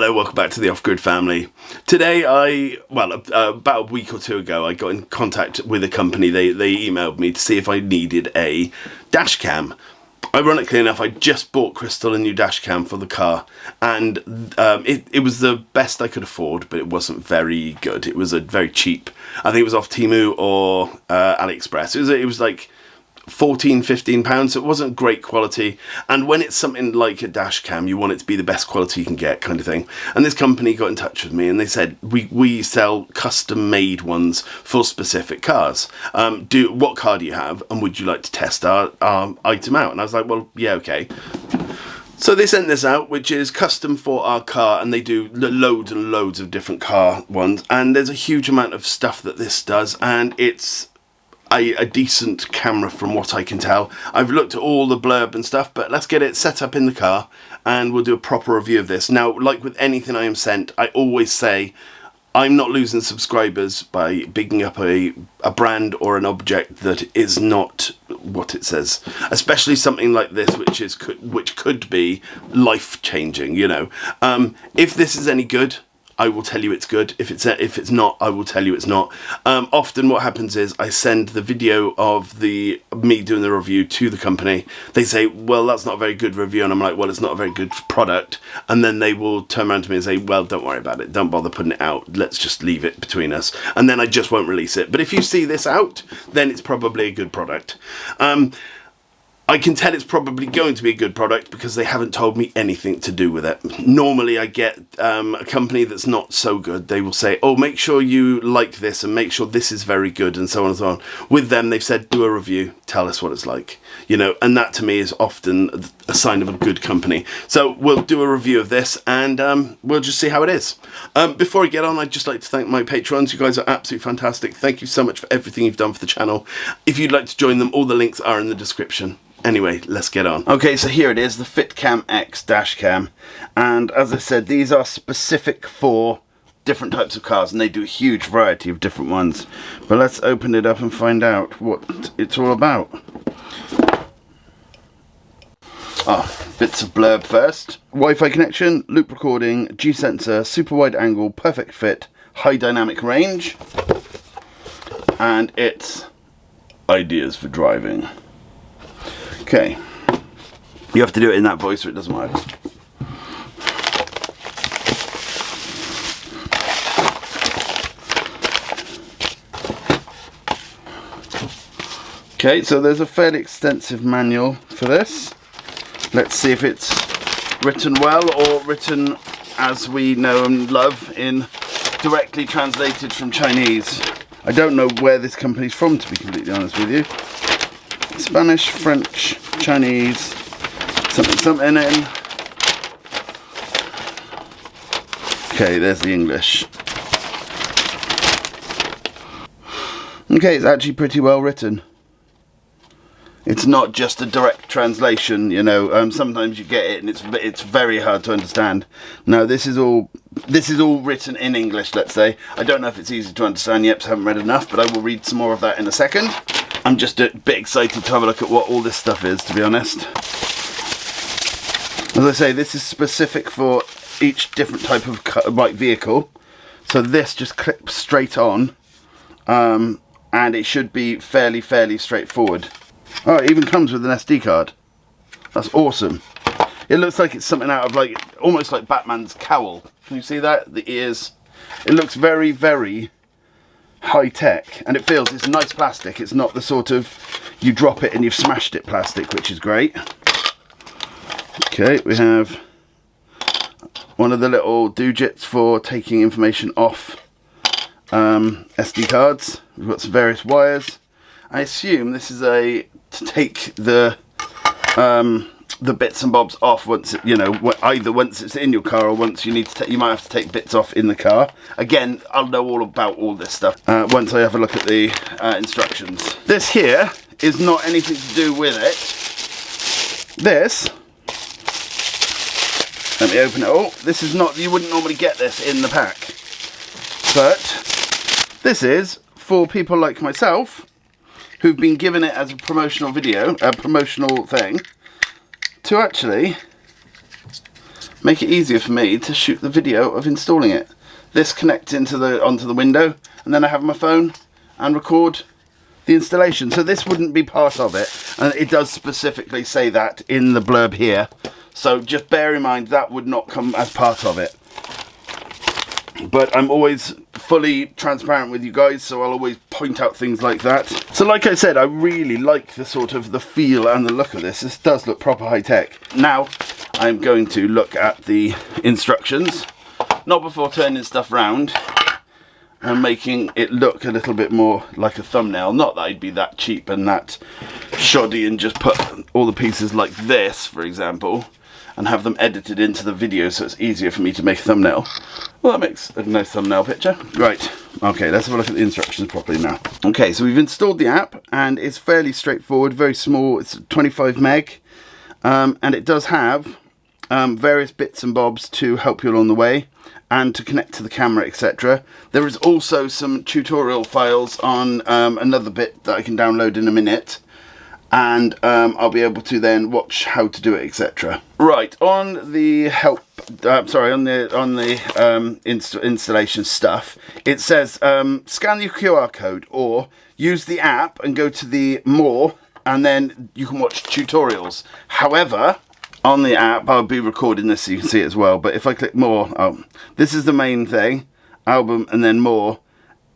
Hello, welcome back to the Off-Grid family. Today about a week or two ago, I got in contact with a company. They emailed me to see if I needed a dash cam. Ironically enough, I just bought Crystal a new dash cam for the car, and it was the best I could afford, but it wasn't very good. It was a very cheap, I think it was off Temu or AliExpress. It was like £14-15, so it wasn't great quality, and when it's something like a dash cam, you want it to be the best quality you can get, kind of thing. And this company got in touch with me and they said, we sell custom made ones for specific cars. What car do you have, and would you like to test our item out? And I was like, well, yeah, okay. So they sent this out, which is custom for our car, and they do loads and loads of different car ones, and there's a huge amount of stuff that this does, and it's a decent camera from what I can tell. I've looked at all the blurb and stuff, but let's get it set up in the car and we'll do a proper review of this. Now, like with anything I am sent, I always say I'm not losing subscribers by bigging up a brand or an object that is not what it says, especially something like this, which could be life-changing, you know. If this is any good, I will tell you it's good. If it's not, I will tell you it's not. Often what happens is I send the video of me doing the review to the company. They say, well, that's not a very good review. And I'm like, well, it's not a very good product. And then they will turn around to me and say, well, don't worry about it. Don't bother putting it out. Let's just leave it between us. And then I just won't release it. But if you see this out, then it's probably a good product. I can tell it's probably going to be a good product because they haven't told me anything to do with it. Normally I get a company that's not so good. They will say, oh, make sure you like this and make sure this is very good, and so on and so on. With them, they've said, do a review, tell us what it's like. You know, and that to me is often a sign of a good company. So we'll do a review of this and we'll just see how it is. Before I get on, I'd just like to thank my patrons. You guys are absolutely fantastic. Thank you so much for everything you've done for the channel. If you'd like to join them, all the links are in the description. Anyway, let's get on. Okay, so here it is, the FitCamX dash cam. And as I said, these are specific for different types of cars, and they do a huge variety of different ones. But let's open it up and find out what it's all about. Bits of blurb first. Wi-Fi connection, loop recording, G-sensor, super wide angle, perfect fit, high dynamic range. And it's ideas for driving. Okay, you have to do it in that voice or it doesn't work. Okay, so there's a fairly extensive manual for this. Let's see if it's written well or written as we know and love in directly translated from Chinese. I don't know where this company's from, to be completely honest with you. Spanish, French, Chinese, something in. Okay, there's the English. Okay, it's actually pretty well written. It's not just a direct translation, you know. Sometimes you get it and it's very hard to understand. No, this is all written in English, let's say. I don't know if it's easy to understand yet, because I haven't read enough, but I will read some more of that in a second. I'm just a bit excited to have a look at what all this stuff is, to be honest. As I say, this is specific for each different type of vehicle. So this just clips straight on, and it should be fairly straightforward. Oh, it even comes with an SD card. That's awesome. It looks like it's something out of almost like Batman's cowl. Can you see that? The ears. It looks very high tech, and it's nice plastic. It's not the sort of you drop it and you've smashed it plastic, which is great. Okay, we have one of the little doojits for taking information off SD cards. We've got some various wires. I assume this is to take the bits and bobs off once either once it's in your car or once you might have to take bits off in the car. Again, I'll know all about all this stuff once I have a look at the instructions. This here is not anything to do with it. This, let me open it. Oh, this is not, you wouldn't normally get this in the pack, but this is for people like myself who've been given it as a promotional video, a promotional thing, to actually make it easier for me to shoot the video of installing it. This connects onto the window, and then I have my phone and record the installation. So this wouldn't be part of it, and it does specifically say that in the blurb here. So just bear in mind that would not come as part of it. But I'm always fully transparent with you guys, so I'll always point out things like that. So like I said, I really like the sort of the feel and the look of this. This does look proper high tech. Now I'm going to look at the instructions, not before turning stuff round and making it look a little bit more like a thumbnail. Not that I'd be that cheap and that shoddy and just put all the pieces like this, for example, and have them edited into the video so it's easier for me to make a thumbnail. Well, that makes a nice thumbnail picture. Right, okay, let's have a look at the instructions properly now. Okay, so we've installed the app, and it's fairly straightforward, very small. It's 25 meg, and it does have various bits and bobs to help you along the way and to connect to the camera, etc. There is also some tutorial files on another bit that I can download in a minute, and I'll be able to then watch how to do it, etc. Right, on the help, on the installation stuff, it says scan your QR code or use the app and go to the more, and then you can watch tutorials. However, on the app, I'll be recording this so you can see it as well, but if I click more, this is the main thing, album, and then more.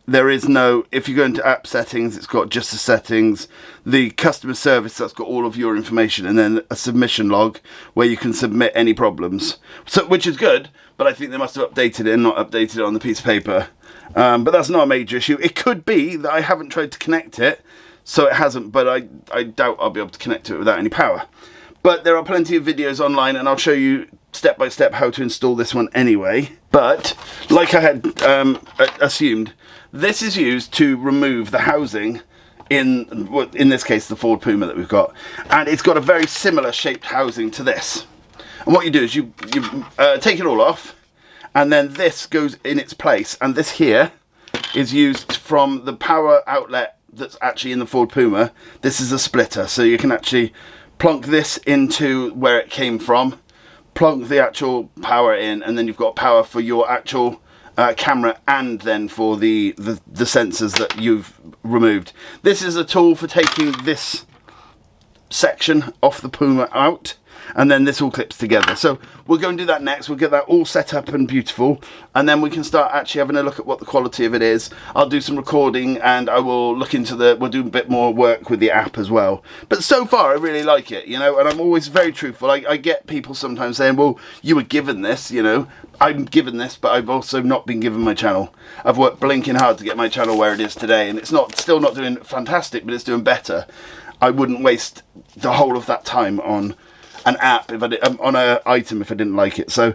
There is no, if you go into app settings, it's got just the settings, the customer service, that's got all of your information, and then a submission log where you can submit any problems. So, which is good, but I think they must have updated it and not updated it on the piece of paper. But that's not a major issue. It could be that I haven't tried to connect it, so it hasn't, but I doubt I'll be able to connect to it without any power. But there are plenty of videos online, and I'll show you step by step how to install this one anyway. But like I had assumed, this is used to remove the housing in this case the Ford Puma that we've got, and it's got a very similar shaped housing to this. And what you do is you take it all off, and then this goes in its place, and this here is used from the power outlet that's actually in the Ford Puma. This is a splitter, so you can actually plonk this into where it came from, plonk the actual power in, and then you've got power for your actual camera and then for the sensors that you've removed. This is a tool for taking this section off the Puma out, and then this all clips together. So we'll go and do that next. We'll get that all set up and beautiful, and then we can start actually having a look at what the quality of it is. I'll do some recording, and I will look into we'll do a bit more work with the app as well. But so far I really like it, you know, and I'm always very truthful. I get people sometimes saying, well, you were given this, you know. I'm given this, but I've also not been given my channel. I've worked blinking hard to get my channel where it is today, and it's still not doing fantastic, but it's doing better. I wouldn't waste the whole of that time on an app on an item if I didn't like it. So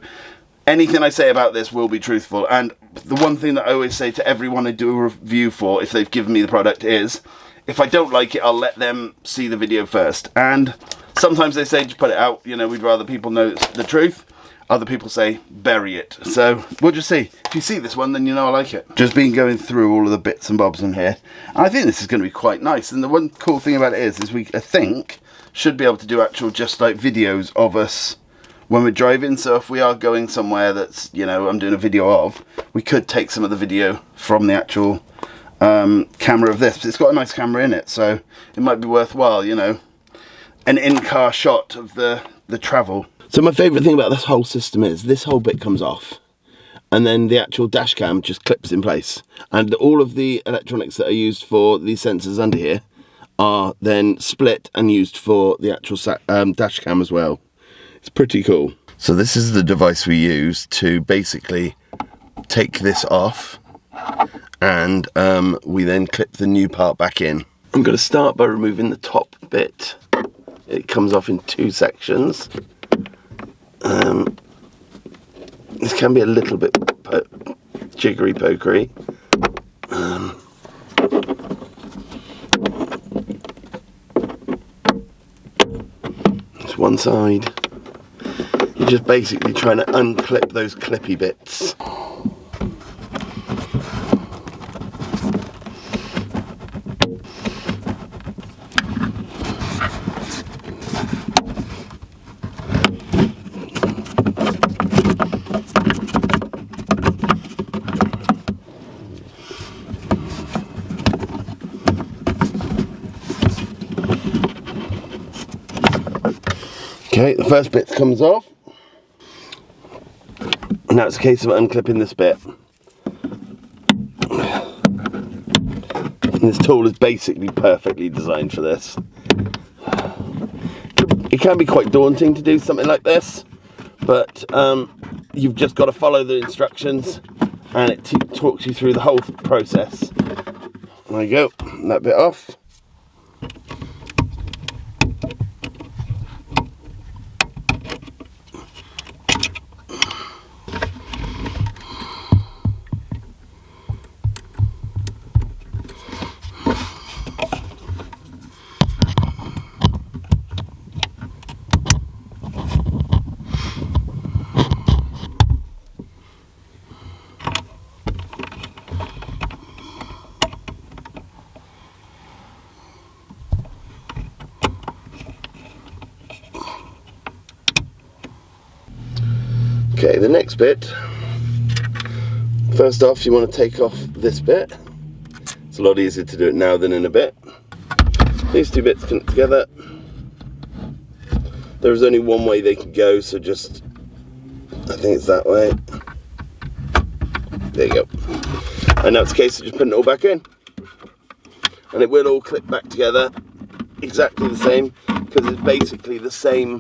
anything I say about this will be truthful. And the one thing that I always say to everyone I do a review for, if they've given me the product, is if I don't like it, I'll let them see the video first. And sometimes they say just put it out, you know, we'd rather people know the truth. Other people say bury it. So we'll just see. If you see this one, then you know I like it. Just been going through all of the bits and bobs in here. I think this is going to be quite nice. And the one cool thing about it is we, I think, should be able to do actual just like videos of us when we're driving. So if we are going somewhere that's, you know, I'm doing a video of, we could take some of the video from the actual camera of this. But it's got a nice camera in it, so it might be worthwhile, you know, an in-car shot of the travel. So my favourite thing about this whole system is this whole bit comes off, and then the actual dash cam just clips in place, and all of the electronics that are used for these sensors under here are then split and used for the actual dash cam as well. It's pretty cool. So this is the device we use to basically take this off, and we then clip the new part back in. I'm going to start by removing the top bit. It comes off in two sections. This can be a little bit jiggery pokery. It's one side. You're just basically trying to unclip those clippy bits. Okay, the first bit comes off. Now it's a case of unclipping this bit. And this tool is basically perfectly designed for this. It can be quite daunting to do something like this, but you've just got to follow the instructions, and it talks you through the whole process. There you go, that bit off. Okay, the next bit, first off you want to take off this bit. It's a lot easier to do it now than in a bit. These two bits connect together. There's only one way they can go, so just, I think it's that way. There you go. And now it's a case of just putting it all back in. And it will all clip back together exactly the same, because it's basically the same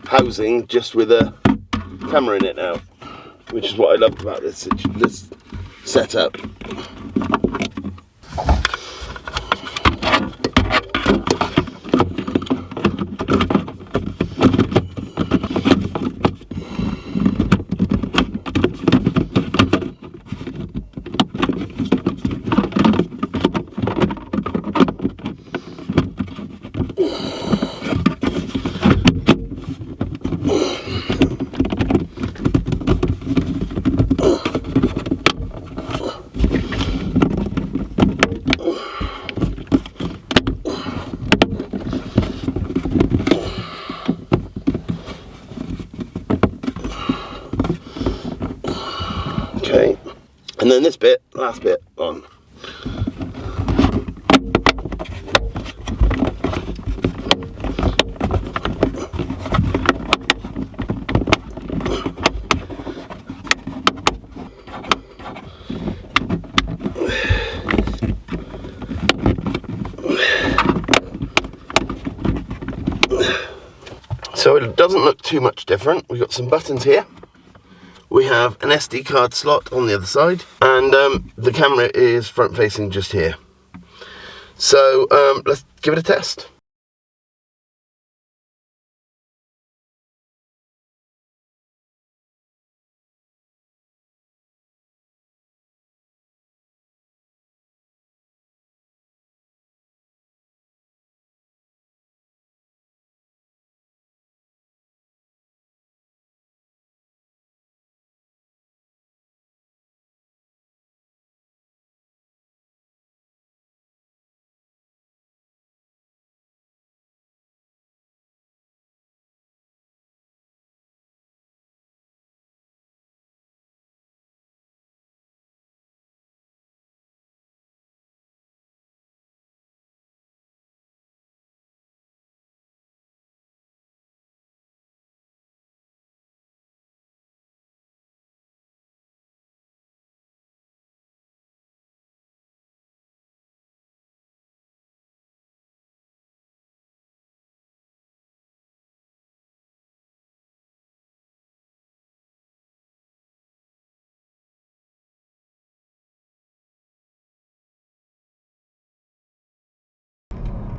housing, just with a camera in it now, which is what I loved about this setup. Okay, and then this bit, last bit on. So it doesn't look too much different. We've got some buttons here. We have an SD card slot on the other side, and the camera is front facing just here. So let's give it a test.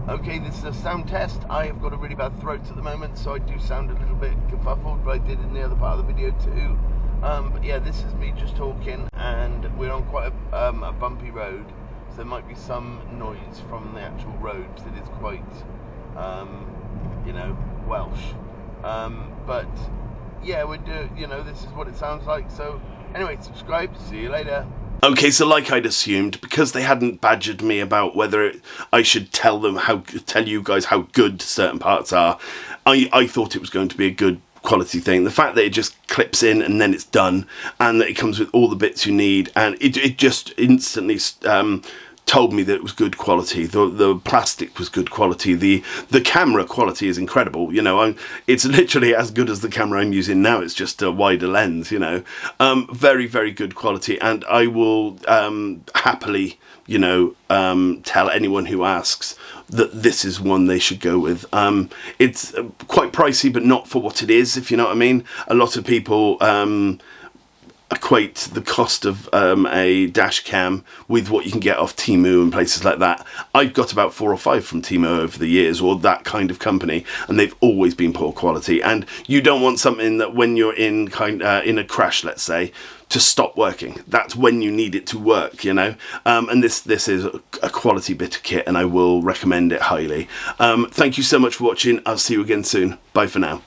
Okay, this is a sound test. I have got a really bad throat at the moment, so I do sound a little bit kerfuffled, but I did in the other part of the video too. But yeah, this is me just talking, and we're on quite a bumpy road, so there might be some noise from the actual road. It is quite, you know, Welsh. But yeah, this is what it sounds like. So anyway, subscribe. See you later. Okay, so like I'd assumed, because they hadn't badgered me about whether I should tell you guys how good certain parts are, I thought it was going to be a good quality thing. The fact that it just clips in and then it's done, and that it comes with all the bits you need, and it just instantly told me that it was good quality. The plastic was good quality. The camera quality is incredible. You know, it's literally as good as the camera I'm using now. It's just a wider lens. You know, very, very good quality, and I will happily, you know, tell anyone who asks that this is one they should go with. It's quite pricey, but not for what it is, if you know what I mean. A lot of people equate the cost of a dash cam with what you can get off Temu and places like that. I've got about 4 or 5 from Temu over the years, or that kind of company, and they've always been poor quality. And you don't want something that when you're in in a crash, let's say, to stop working. That's when you need it to work, you know. And this is a quality bit of kit, and I will recommend it highly. Thank you so much for watching. I'll see you again soon. Bye for now.